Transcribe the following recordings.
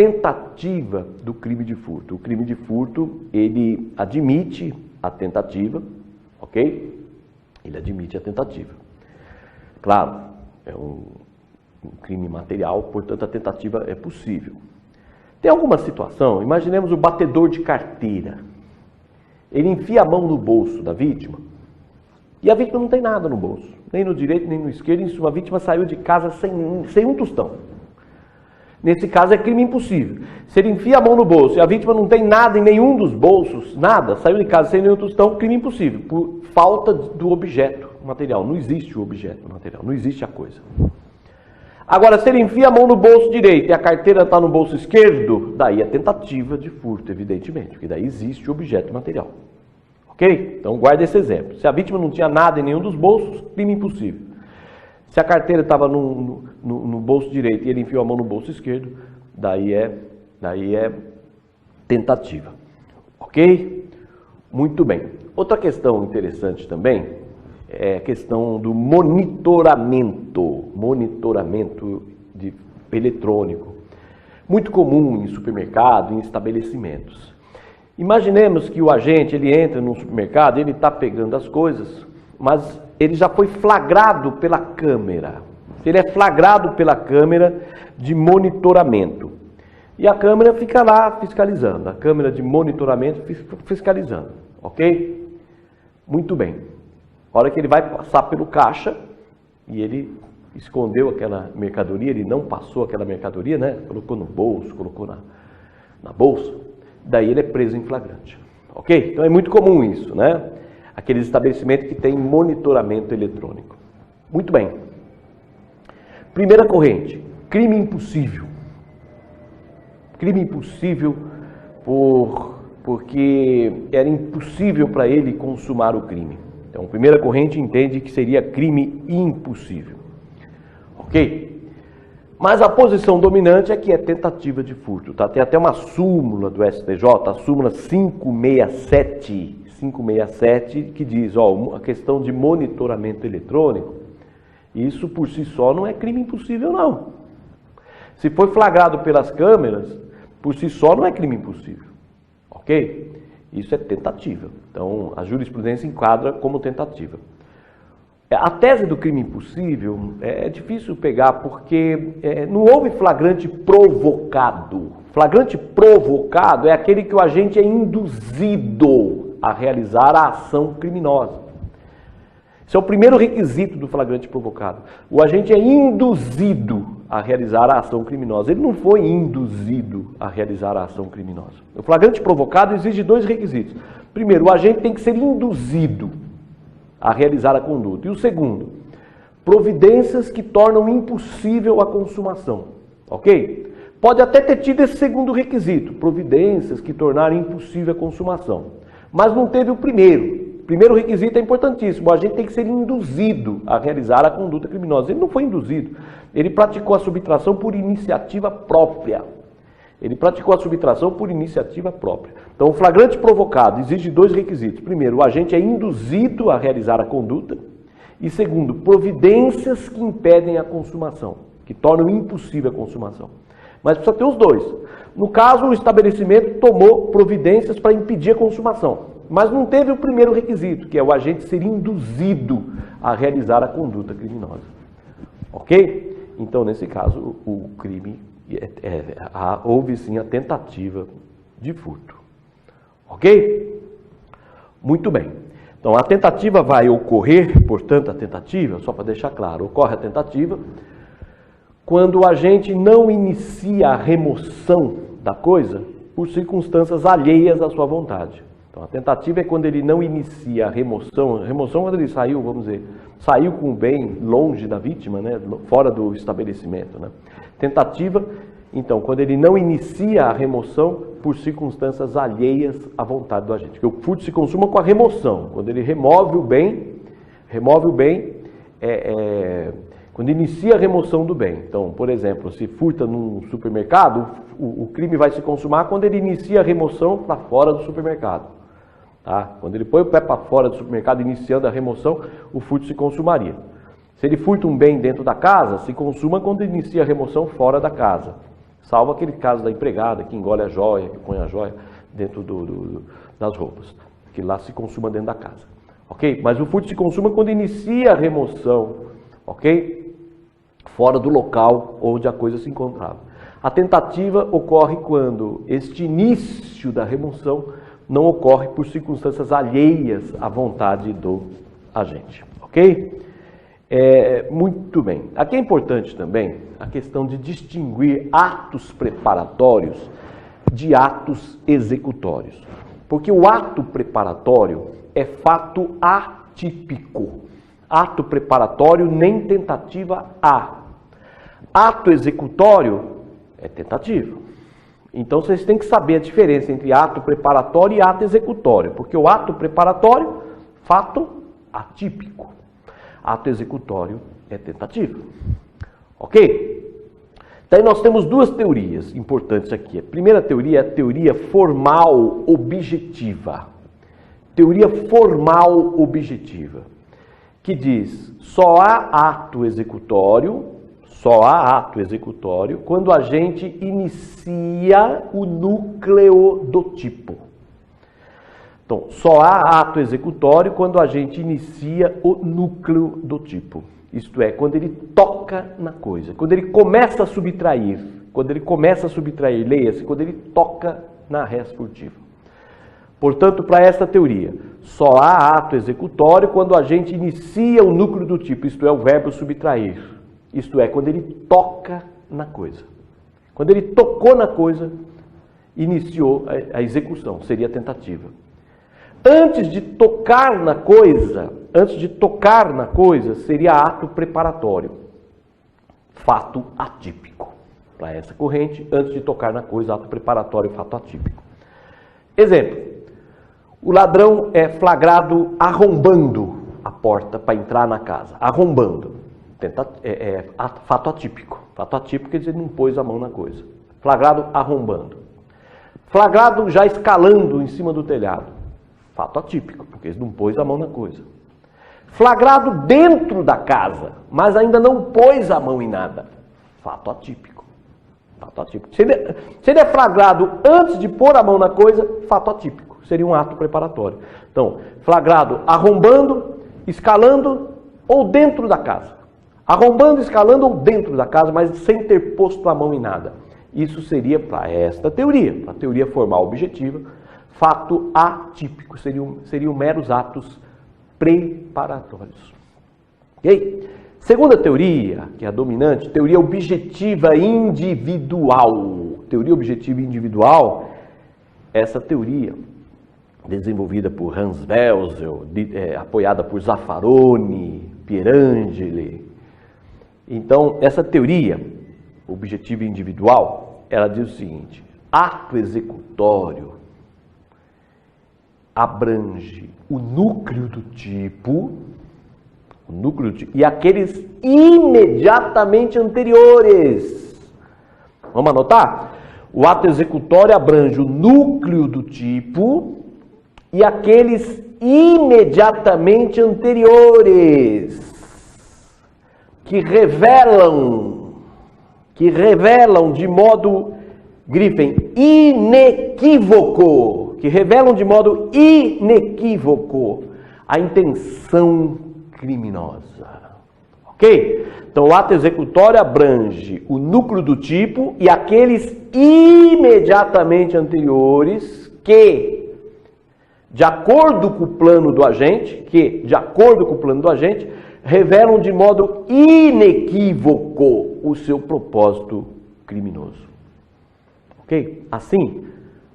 tentativa do crime de furto. O crime de furto, ele admite a tentativa, ok? Ele admite a tentativa. Claro, é um crime material, portanto a tentativa é possível. Tem alguma situação, imaginemos o batedor de carteira. Ele enfia a mão no bolso da vítima e a vítima não tem nada no bolso, nem no direito, nem no esquerdo. Isso, a vítima saiu de casa sem um tostão. Nesse caso é crime impossível. Se ele enfia a mão no bolso e a vítima não tem nada em nenhum dos bolsos, nada, saiu de casa sem nenhum tostão, crime impossível, por falta do objeto material. Não existe o objeto material, não existe a coisa. Agora, se ele enfia a mão no bolso direito e a carteira está no bolso esquerdo, daí é tentativa de furto, evidentemente, porque daí existe o objeto material. Ok? Então guarda esse exemplo. Se a vítima não tinha nada em nenhum dos bolsos, crime impossível. Se a carteira estava no bolso direito e ele enfiou a mão no bolso esquerdo, daí é tentativa. Ok? Muito bem. Outra questão interessante também é a questão do monitoramento eletrônico. Muito comum em supermercado, em estabelecimentos. Imaginemos que o agente, ele entra no supermercado, ele está pegando as coisas, mas ele já foi flagrado pela câmera. Ele é flagrado pela câmera de monitoramento. E a câmera fica lá fiscalizando, a câmera de monitoramento fiscalizando, ok? Muito bem. A hora que ele vai passar pelo caixa e ele escondeu aquela mercadoria, ele não passou aquela mercadoria, né? Colocou no bolso, colocou na bolsa, daí ele é preso em flagrante, ok? Então é muito comum isso, né? Aqueles estabelecimentos que têm monitoramento eletrônico. Muito bem. Primeira corrente, crime impossível. Crime impossível porque era impossível para ele consumar o crime. Então, a primeira corrente entende que seria crime impossível. Ok? Mas a posição dominante é que é tentativa de furto. Tá? Tem até uma súmula do STJ, a súmula 567, que diz, a questão de monitoramento eletrônico, isso por si só não é crime impossível, não. Se foi flagrado pelas câmeras, por si só não é crime impossível. Ok? Isso é tentativa. Então, a jurisprudência enquadra como tentativa. A tese do crime impossível é difícil pegar porque não houve flagrante provocado. Flagrante provocado é aquele que o agente é induzido a realizar a ação criminosa. Esse é o primeiro requisito do flagrante provocado. O agente é induzido a realizar a ação criminosa. Ele não foi induzido a realizar a ação criminosa. O flagrante provocado exige dois requisitos. Primeiro, o agente tem que ser induzido a realizar a conduta. E o segundo, providências que tornam impossível a consumação. Ok? Pode até ter tido esse segundo requisito, providências que tornaram impossível a consumação. Mas não teve o primeiro. O primeiro requisito é importantíssimo. O agente tem que ser induzido a realizar a conduta criminosa. Ele não foi induzido. Ele praticou a subtração por iniciativa própria. Ele praticou a subtração por iniciativa própria. Então, o flagrante provocado exige dois requisitos. Primeiro, o agente é induzido a realizar a conduta. E segundo, providências que impedem a consumação, que tornam impossível a consumação. Mas precisa ter os dois. No caso, o estabelecimento tomou providências para impedir a consumação. Mas não teve o primeiro requisito, que é o agente ser induzido a realizar a conduta criminosa. Ok? Então, nesse caso, o crime, houve sim a tentativa de furto. Ok? Muito bem. Então, a tentativa vai ocorrer, portanto, a tentativa, só para deixar claro, ocorre a tentativa quando o agente não inicia a remoção da coisa por circunstâncias alheias à sua vontade. Então, a tentativa é quando ele não inicia a remoção. A remoção quando ele saiu, vamos dizer, saiu com o bem longe da vítima, né, fora do estabelecimento. Né? Tentativa, então, quando ele não inicia a remoção por circunstâncias alheias à vontade do agente. Porque o furto se consuma com a remoção. Quando ele remove o bem, quando inicia a remoção do bem. Então, por exemplo, se furta num supermercado, o crime vai se consumar quando ele inicia a remoção para fora do supermercado. Tá? Quando ele põe o pé para fora do supermercado, iniciando a remoção, o furto se consumaria. Se ele furta um bem dentro da casa, se consuma quando inicia a remoção fora da casa. Salvo aquele caso da empregada que engole a joia, que põe a joia dentro das roupas, que lá se consuma dentro da casa, ok? Mas o furto se consuma quando inicia a remoção, ok? Fora do local onde a coisa se encontrava. A tentativa ocorre quando este início da remoção não ocorre por circunstâncias alheias à vontade do agente, ok? Muito bem. Aqui é importante também a questão de distinguir atos preparatórios de atos executórios. Porque o ato preparatório é fato atípico. Ato preparatório nem tentativa há. Ato executório é tentativa. Então vocês têm que saber a diferença entre ato preparatório e ato executório. Porque o ato preparatório, fato atípico. Ato executório é tentativa. Ok? Daí nós temos duas teorias importantes aqui. A primeira teoria é a teoria formal objetiva. Teoria formal objetiva, que diz: só há ato executório quando a gente inicia o núcleo do tipo. Então, só há ato executório quando a gente inicia o núcleo do tipo. Isto é, quando ele toca na coisa, quando ele começa a subtrair, leia-se, quando ele toca na res furtiva. Portanto, para esta teoria, só há ato executório quando a gente inicia o núcleo do tipo, isto é, o verbo subtrair. Isto é, quando ele toca na coisa. Quando ele tocou na coisa, iniciou a execução, seria a tentativa. Antes de tocar na coisa, seria ato preparatório. Fato atípico. Para essa corrente, antes de tocar na coisa, ato preparatório, fato atípico. Exemplo. O ladrão é flagrado arrombando a porta para entrar na casa. Arrombando. Fato atípico. Fato atípico quer dizer não pôs a mão na coisa. Flagrado arrombando. Flagrado já escalando em cima do telhado. Fato atípico, porque ele não pôs a mão na coisa. Flagrado dentro da casa, mas ainda não pôs a mão em nada. Fato atípico. Fato atípico. Se ele é flagrado antes de pôr a mão na coisa, fato atípico. Seria um ato preparatório. Então, flagrado arrombando, escalando ou dentro da casa. Arrombando, escalando ou dentro da casa, mas sem ter posto a mão em nada. Isso seria para esta teoria, para a teoria formal objetiva, fato atípico. Seriam meros atos preparatórios. Ok? Segunda teoria, que é a dominante, teoria objetiva individual. Teoria objetiva individual, essa teoria, desenvolvida por Hans Welzel, apoiada por Zaffaroni, Pierangeli. Então, essa teoria objetiva individual, ela diz o seguinte: ato executório abrange o núcleo do tipo e aqueles imediatamente anteriores. Vamos anotar? O ato executório abrange o núcleo do tipo e aqueles imediatamente anteriores, que revelam de modo, grifem, inequívoco, a intenção criminosa. Ok? Então, o ato executório abrange o núcleo do tipo e aqueles imediatamente anteriores que, de acordo com o plano do agente, revelam de modo inequívoco o seu propósito criminoso. Ok? Assim,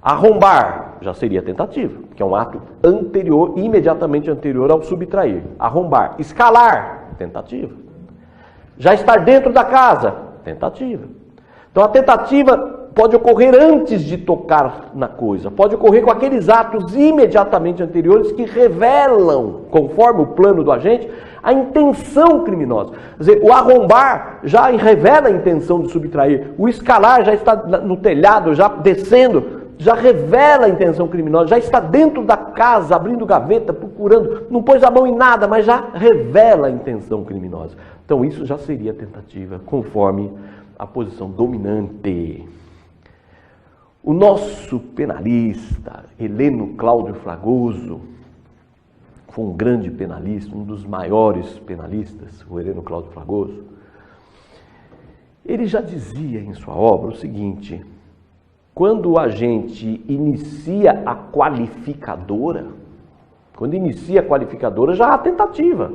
arrombar já seria tentativa, que é um ato anterior, imediatamente anterior ao subtrair. Arrombar. Escalar, tentativa. Já estar dentro da casa, tentativa. Então a tentativa pode ocorrer antes de tocar na coisa, pode ocorrer com aqueles atos imediatamente anteriores que revelam, conforme o plano do agente, a intenção criminosa. Quer dizer, o arrombar já revela a intenção de subtrair, o escalar já está no telhado, já descendo, já revela a intenção criminosa, já está dentro da casa, abrindo gaveta, procurando, não pôs a mão em nada, mas já revela a intenção criminosa. Então isso já seria tentativa, conforme a posição dominante. O nosso penalista, Heleno Cláudio Fragoso, foi um grande penalista, um dos maiores penalistas, o Heleno Cláudio Fragoso. Ele já dizia em sua obra o seguinte: quando a gente inicia a qualificadora, já há tentativa.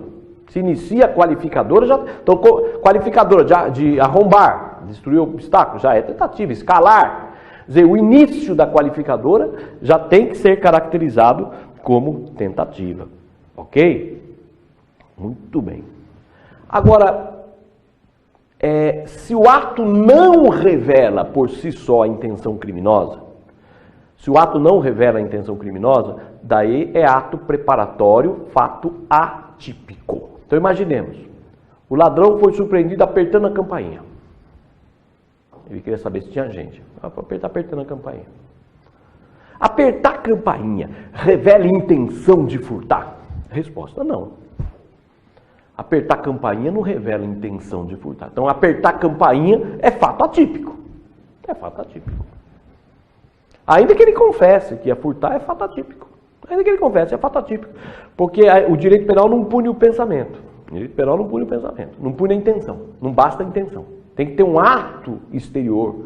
Se inicia a qualificadora, já tocou qualificadora de arrombar, destruir o obstáculo, já é tentativa. Escalar, quer dizer, o início da qualificadora já tem que ser caracterizado como tentativa. Ok? Muito bem. Agora, se o ato não revela por si só a intenção criminosa, daí é ato preparatório, fato atípico. Então imaginemos, o ladrão foi surpreendido apertando a campainha. Ele queria saber se tinha gente. Apertando a campainha. Apertar a campainha revela intenção de furtar? Resposta: não. Apertar a campainha não revela intenção de furtar. Então, apertar a campainha é fato atípico. É fato atípico. Ainda que ele confesse que ia furtar, é fato atípico. Porque o direito penal não pune o pensamento. Não pune a intenção. Não basta a intenção. Tem que ter um ato exterior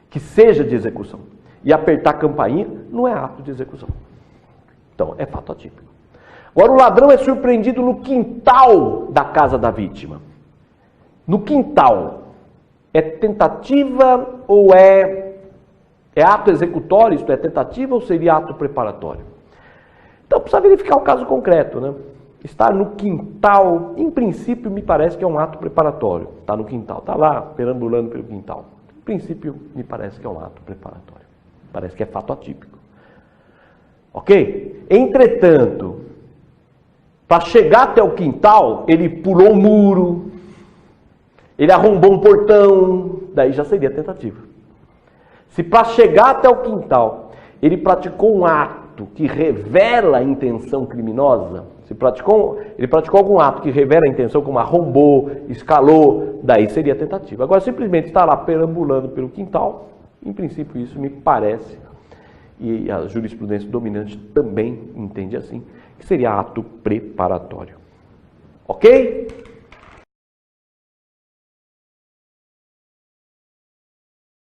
que seja de execução. E apertar a campainha não é ato de execução. Então, é fato atípico. Agora, o ladrão é surpreendido no quintal da casa da vítima. No quintal, é tentativa ou é ato executório? Isto é tentativa ou seria ato preparatório? Então, precisa verificar o caso concreto, né? Estar no quintal, em princípio, me parece que é um ato preparatório. Está no quintal, está lá, perambulando pelo quintal. Em princípio, me parece que é um ato preparatório. Parece que é fato atípico. Ok? Entretanto, para chegar até o quintal, ele pulou um muro, ele arrombou um portão, daí já seria tentativa. Se para chegar até o quintal, ele praticou um ato que revela a intenção criminosa, ele praticou algum ato que revela a intenção, como arrombou, escalou, daí seria tentativa. Agora, simplesmente está lá perambulando pelo quintal, em princípio isso me parece, e a jurisprudência dominante também entende assim, que seria ato preparatório. Ok?